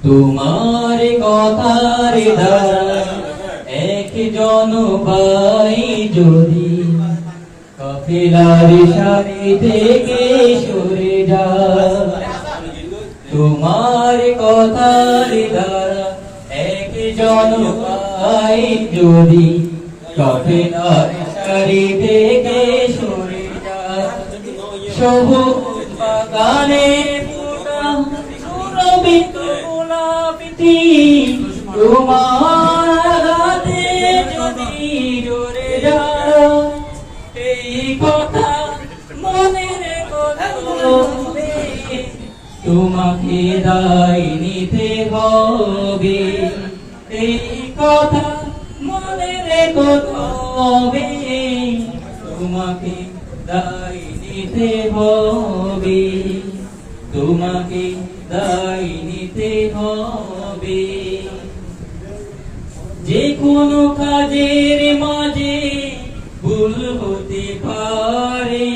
তোমার কথার দ্বারা একজন পাই যদি, কাফেলার সারি থেকে সরে যায়। তোমার কথার দ্বারা একজন পাই যদি, কাফেলার সারি থেকে সরে যায়। সবুজ বাগানে ফোটা সুরভিত গোলাপটি, তোমার আঘাতে যদি ঝরে যায়। এই কথা মনে রেখে, তোমাকে দায় নিতে হবে। এই কথা মনে রেখে, তোমাকে দায় নিতে হবে। তোমাকে দায় নিতে হবে। যে কোনো কাজের মাঝে ভুল হতে পারে,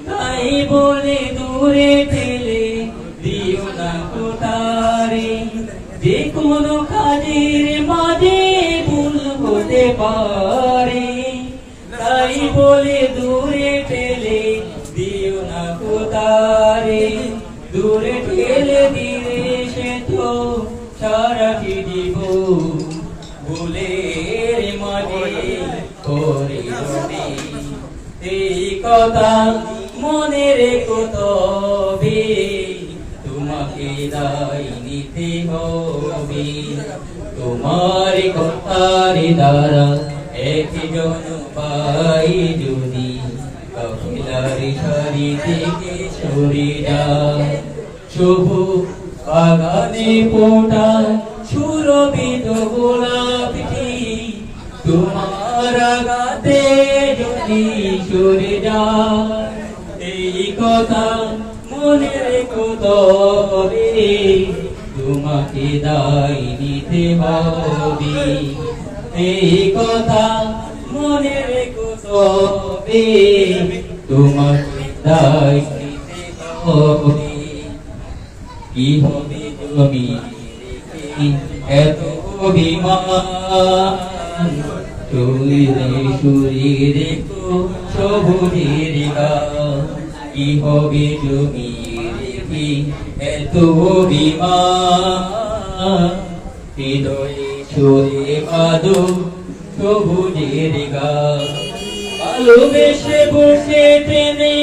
তাই বলে দূরে ঠেলে দিও না কোতারে। যে কোনো কাজের মাঝে ভুল হতে পারে, তাই বলে দূরে ঠেলে দিও না কোতারে। দূরে ঠেলে দিলে সে তো সারাটি জীবন ভুলের মাঝে করে রবে। এই কথা মনে রেখো তবে, তোমাকে দায় নিতে হবে। তোমার কথার দ্বারা একজন পাই যদি, কাফেলার সারি থেকে সরে যায়। সবুজ বাগানে ফোটা সুরভিত গোলাপটি, তোমার আঘাতে যদি সরে যায়। এই কথা মনে রেখো তবে, তোমাকে দায় নিতে হবে। এই কথা মনে রেখো তবে, তোমাকে দায় নিতে হবে। কি হবে তুমি এত অভিমান, চুরিরে সুরিরে সবুজের গান। কি হবে তুমি এত অভিমান, হৃদয়ে সুরে বাদো সবুজের গান। ভালোবেসে বসে টেনে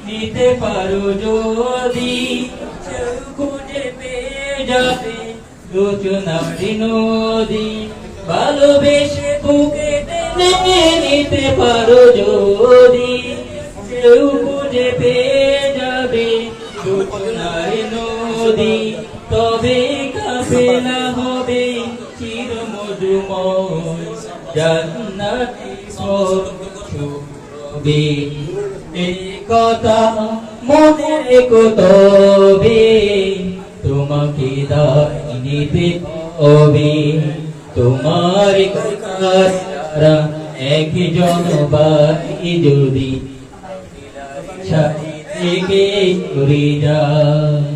নিতে পারো যদি, খুঁজে পেয়ে যাবে রচনারি নদী। ভালোবেসে বুকে টেনে নিতে পারো যদি, কেউ খুঁজে পেয়ে যাবে রচনারি নদী। তবে কাফেলা হবে চির মধুময়, জান্নাতি হবে। এই কথা মনে রেখো তবে, তোমাকে দায় নিতে হবে। তোমার কথার দ্বারা একজন পাই যদি, সাথী থেকে সরে যায়।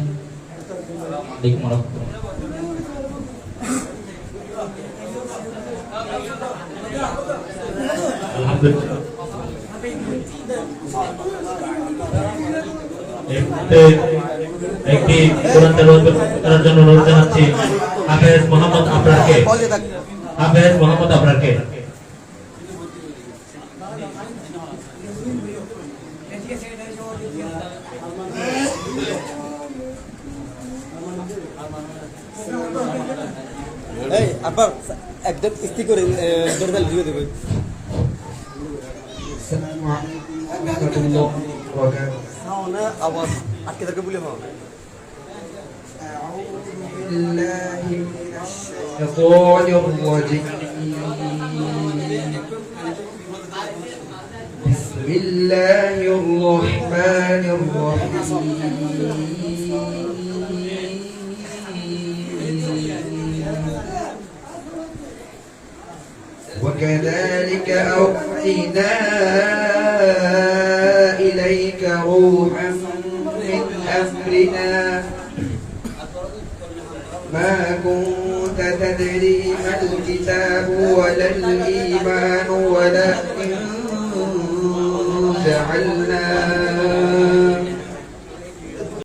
একটি কোরআন তেলাওয়াত করার জন্য অনুরোধ জানাচ্ছি হাফেজ মোহাম্মদ আবরারকে। হাফেজ মোহাম্মদ আবরারকে। এই আবার একদম ইস্তি করে দরজাল দিয়ে দেবে। না আওয়াজ আটকে থাকে বলে হয়। بسم الله الرحمن الرحيم وكذلك أوحينا إليك روحا من أمرنا ما كنت تدري ما الكتاب ولا الإيمان ولكن جعلناه